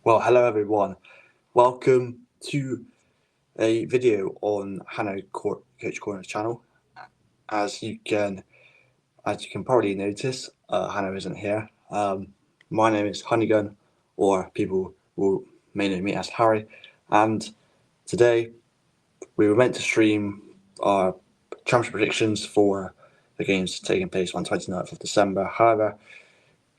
Well, hello everyone. Welcome to a video on Coach Corner's channel. As you can, as you can probably notice, Hannah isn't here. My name is Honeygun, or people will may know me as Harry. And today we were meant to stream our championship predictions for the games taking place on 29th of December. However,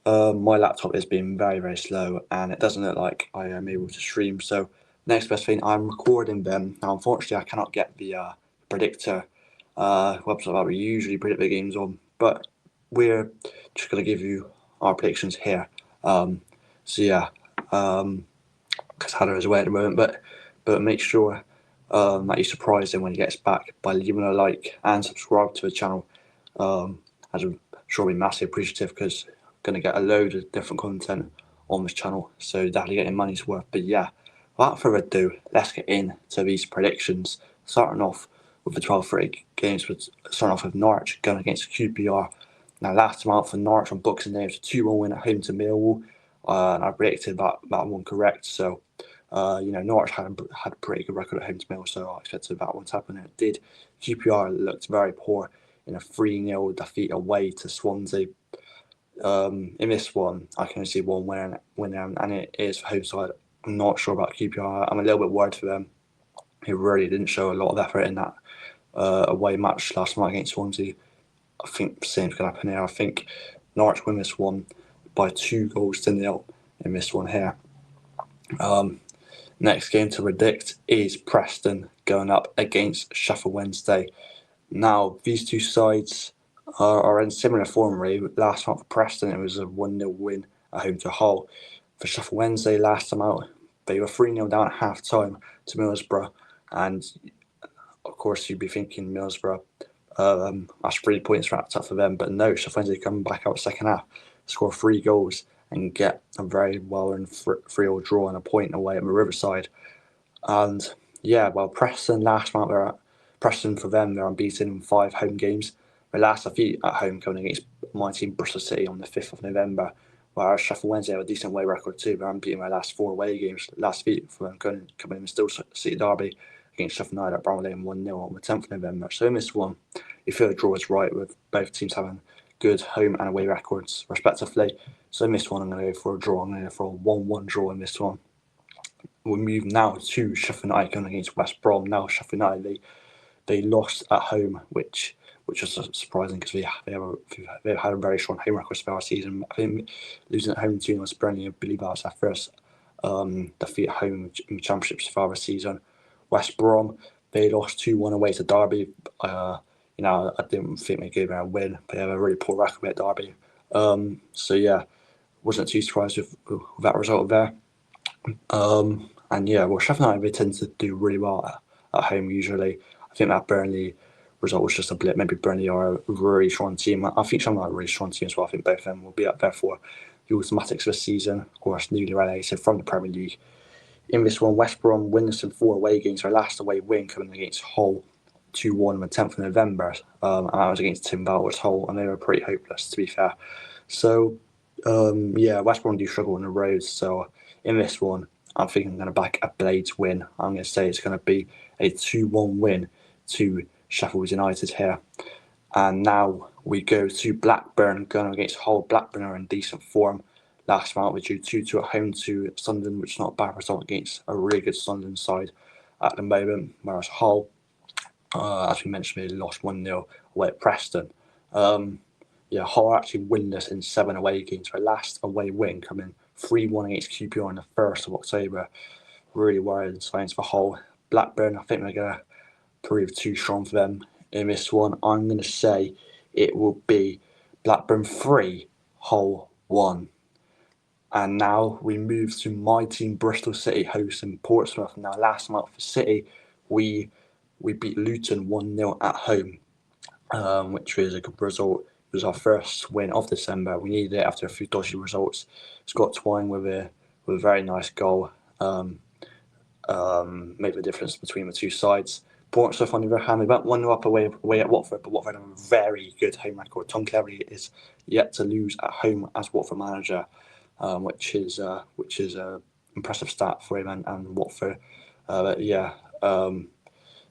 my laptop is being very slow and it doesn't look like I am able to stream. So next best thing, I'm recording them. Now unfortunately I cannot get the predictor website that we usually predict the games on, but we're just going to give you our predictions here. So yeah, because Hannah is away at the moment, but make sure that you surprise him when he gets back by leaving a like and subscribe to the channel. As I'm sure we'll be massively appreciative because going to get a load of different content on this channel, so definitely getting money's worth. But yeah, without further ado, let's get into these predictions. Starting off with the 12:30 games, starting off with Norwich going against QPR. Now, last time out for Norwich on Boxing Day, it was a 2-1 win at home to Millwall, and I predicted that one correct. So, Norwich had a pretty good record at home to Millwall, so I expected that one to happen, and it did. QPR looked very poor in a 3-0 defeat away to Swansea. In this one, I can only see one winner, and it is for home side. I'm not sure about QPR. I'm a little bit worried for them. He really didn't show a lot of effort in that away match last night against Swansea. I think the same's going to happen here. I think Norwich win this one by 2-0 in this one here. Next game to predict is Preston going up against Sheffield Wednesday. Now, these two sides are in similar form, really. Last month for Preston, it was a 1-0 win at home to Hull. For Sheffield Wednesday, last time out, they were 3-0 down at half time to Middlesbrough. And of course, you'd be thinking Middlesbrough, that's 3 points wrapped up for them. But no, Sheffield Wednesday come back out second half, score 3 goals, and get a very well-earned 3-3 draw and a point away at the Riverside. And yeah, well, Preston last month, Preston for them, they're unbeaten in 5 home games. Their last defeat at home coming against my team, Bristol City, on the 5th of November. Whereas Sheffield Wednesday have a decent away record too. They're unbeaten their last 4 away games. Last defeat for them coming in the Still City derby against Sheffield United at Bromley and 1-0 on the 10th of November. So in this one, you feel the draw is right with both teams having good home and away records respectively. So in this one, I'm going to go for a draw. I'm going to go for a 1-1 draw in this one. We'll move now to Sheffield United going against West Brom. Now Sheffield United, they lost at home, which was surprising because they've had a very strong home record for our season. I think losing at home to Burnley, I believe that was their first defeat at home in the Championships for our season. West Brom, they lost 2-1 away to Derby. I didn't think they gave them a win. They have a really poor record at Derby. So yeah, wasn't too surprised with that result there. And yeah, well, Sheffield United, they tend to do really well at home usually. I think that Burnley result was just a blip. Maybe Burnley are a really strong team. I think Sheffield United are a really strong team as well. I think both of them will be up there for the automatics this season. Of course, newly relegated from the Premier League. In this one, West Brom win some 4 away games. Their last away win coming against Hull 2-1 on the 10th of November. And that was against Tim Bowers Hull, and they were pretty hopeless, to be fair. So, West Brom do struggle on the road. So, in this one, I'm thinking I'm going to back a Blades win. I'm going to say it's going to be a 2-1 win to Sheffield United here. And now we go to Blackburn going against Hull. Blackburn are in decent form. Last month we drew 2-2 at home to Sunderland, which is not a bad result against a really good Sunderland side at the moment. Whereas Hull, as we mentioned, they lost 1-0 away at Preston. Hull are actually winless in 7 away games. Their last away win coming 3-1 against QPR on the 1st of October. Really worrying signs for Hull. Blackburn, I think they're going to prove too strong for them in this one. I'm going to say it will be Blackburn 3, Hull 1. And now we move to my team, Bristol City, hosting Portsmouth. Now, last month for City, we beat Luton 1-0 at home, which was a good result. It was our first win of December. We needed it after a few dodgy results. Scott Twine with a very nice goal made the difference between the two sides. Portsmouth, on the other hand, they went 1-0 up away at Watford, but Watford have a very good home record. Tom Cleverley is yet to lose at home as Watford manager, which is impressive stat for him and Watford. But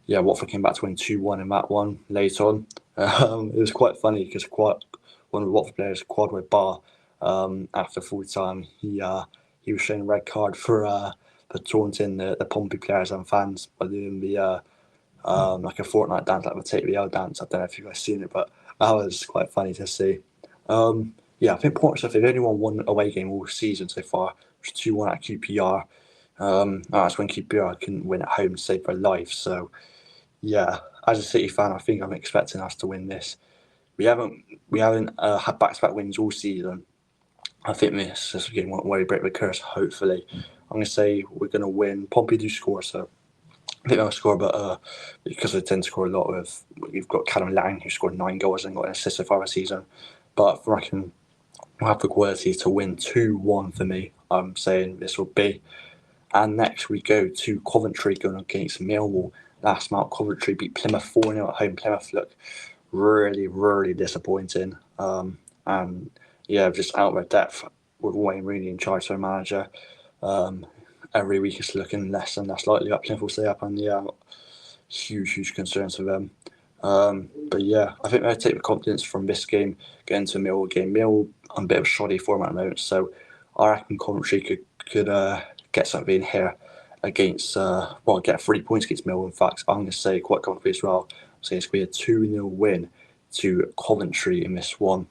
Watford came back to win 2-1 in that one late on. It was quite funny because one of the Watford players, Quadway Bar, after full time, he was shown a red card for taunting the Pompey players and fans by doing the like a Fortnite dance, like the Take the L dance. I don't know if you guys seen it, but that was quite funny to see. I think Portsmouth, they've only won one away game all season so far, which is 2-1 at QPR. That's when QPR couldn't win at home to save their life. So, yeah, as a City fan, I think I'm expecting us to win this. We haven't had back-to-back wins all season. I think this game won't really break the curse, hopefully. I'm going to say we're going to win. Pompey do score, so I think they'll score, but because they tend to score a lot of. You've got Callum Lang, who scored 9 goals and got an assist so far this season. But I reckon we'll have the quality to win 2-1 for me. I'm saying this will be. And next we go to Coventry going against Millwall. Last month, Coventry beat Plymouth 4-0 at home. Plymouth look really, really disappointing. Just out of their depth with Wayne Rooney in charge of manager. Every week it's looking less and less likely that Plymouth will stay up, and huge concerns for them. I think they'll take the confidence from this game, get into a Millwall game. Millwall on a bit of a shoddy form at the moment, so I reckon Coventry could get something here against, get 3 points against Millwall. In fact, I'm going to say quite comfortably as well. So it's going to be a 2-0 win to Coventry in this one.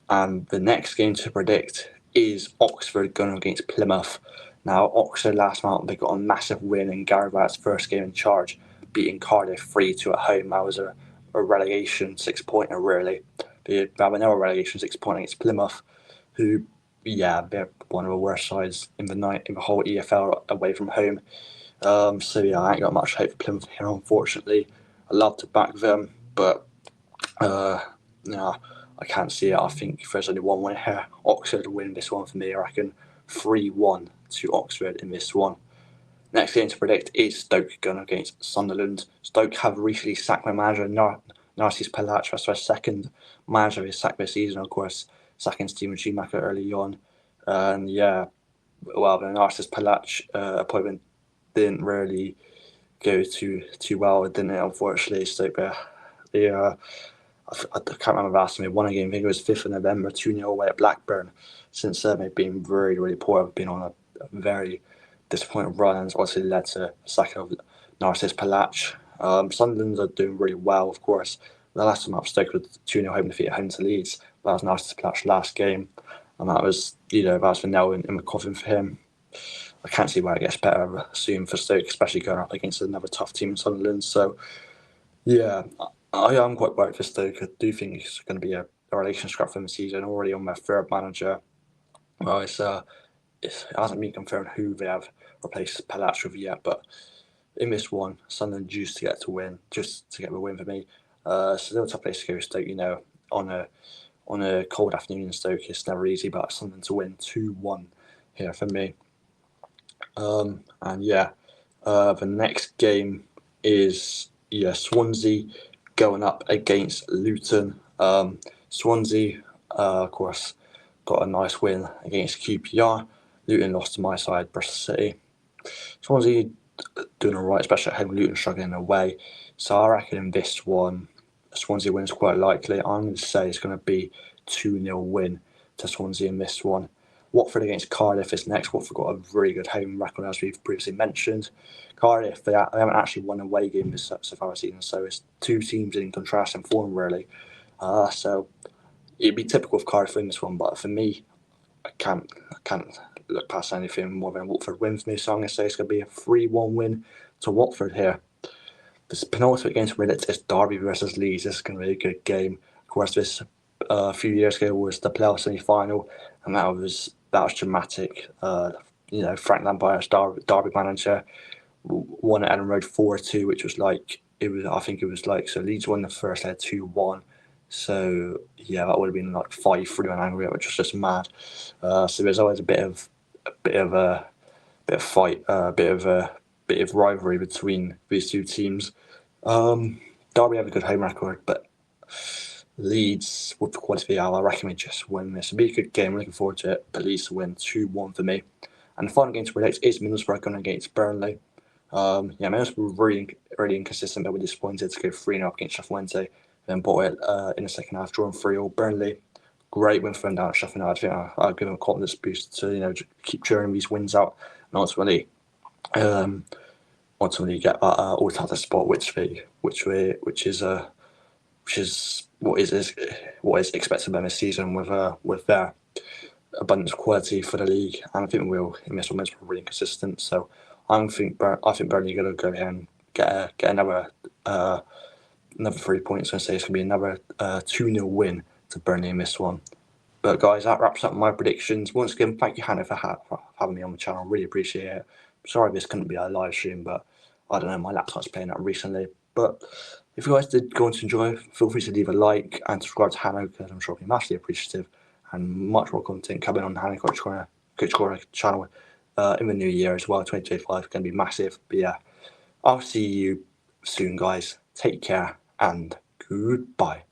And the next game to predict is Oxford going against Plymouth. Now, Oxford last month, they got a massive win in Gary Barrett's first game in charge, beating Cardiff 3-2 at home. That was a relegation 6-pointer, really. They have another relegation 6-pointer against Plymouth, who, they're one of the worst sides in the whole EFL away from home. I ain't got much hope for Plymouth here, unfortunately. I'd love to back them, but I can't see it. I think if there's only one win here, Oxford will win this one for me. I reckon 3-1 to Oxford in this one. Next game to predict is Stoke going against Sunderland. Stoke have recently sacked their manager, Narcis Palac. That's their second manager he's sacked this season, of course, sacking Steven Schumacher early on. The Narcis Palac appointment didn't really go too well, didn't it, unfortunately. Stoke, I can't remember last time they won a game. I think it was 5th of November, 2-0 away at Blackburn. Since then, they've been really, really poor. They've been on a very disappointing run, and it's obviously led to the sacking of Narcis Palac. Sunderland are doing really well, of course. The last time up Stoke was 2-0 home defeat at home to Leeds. That was Narcis Palac's last game, and that was the nail in the coffin for him. I can't see why it gets better soon for Stoke, especially going up against another tough team in Sunderland. So, I am quite worried for Stoke. I do think it's going to be a relation scrap for the season, already on their third manager. Well, it hasn't been confirmed who they have replaced Palac with yet, but in this one, Sunderland just to get the win for me. Still a tough place to go, Stoke. On a cold afternoon in Stoke, it's never easy, but Sunderland to win 2-1 here for me. The next game is Swansea going up against Luton. Swansea, of course, got a nice win against QPR. Luton lost to my side, Bristol City. Swansea doing alright, especially at home. Luton struggling away. So I reckon in this one, Swansea wins quite likely. I'm going to say it's going to be 2-0 win to Swansea in this one. Watford against Cardiff is next. Watford got a really good home record, as we've previously mentioned. Cardiff, they haven't actually won an away game so far this season, so it's two teams in contrasting form, really. So it'd be typical of Cardiff in this one, but for me, I can't look past anything more than Watford win for me, so I'm going to say it's going to be a 3-1 win to Watford here. This penultimate game to predict is Derby versus Leeds. This is going to be a good game. Of course, this a few years ago was the playoff semi-final, and that was dramatic. Frank Lampard's Derby manager won at Ellen Road 4-2, which was so Leeds won the first leg 2-1. So that would have been like 5-3 on aggregate, which was just mad. So there's always a bit of fight, a bit of rivalry between these two teams. Derby have a good home record, but Leeds with the quality I reckon we just win this. It'll be a good game. I'm looking forward to it. But Leeds to win 2-1 for me. And the final game to predict is Middlesbrough going against Burnley. Middlesbrough were really inconsistent, but we're disappointed to go 3-0 against Sheffield Wednesday, then bought it in the second half, drawing 3-3. Burnley, great win for them down at Sheffield United. I think I'll give them a confidence boost to keep churning these wins out and ultimately get that automatic spot, which is what is expected of them this season with their abundance of quality for the league. And I think we'll in this one is really consistent. So I think Burnley are going to go ahead and get another 3 points. I say it's going to be another 2-0 win to Burnley in this one. But guys, that wraps up my predictions. Once again, thank you, Hannah, for having me on the channel. Really appreciate it. Sorry this couldn't be a live stream, but I don't know, my laptop's playing up recently. But if you guys did go on to enjoy, feel free to leave a like and subscribe to Hannah, because I'm sure I'll be massively appreciative. And much more content coming on the Hannah Coach Corner channel in the new year as well. 2025 is going to be massive. But yeah, I'll see you soon, guys. Take care and goodbye.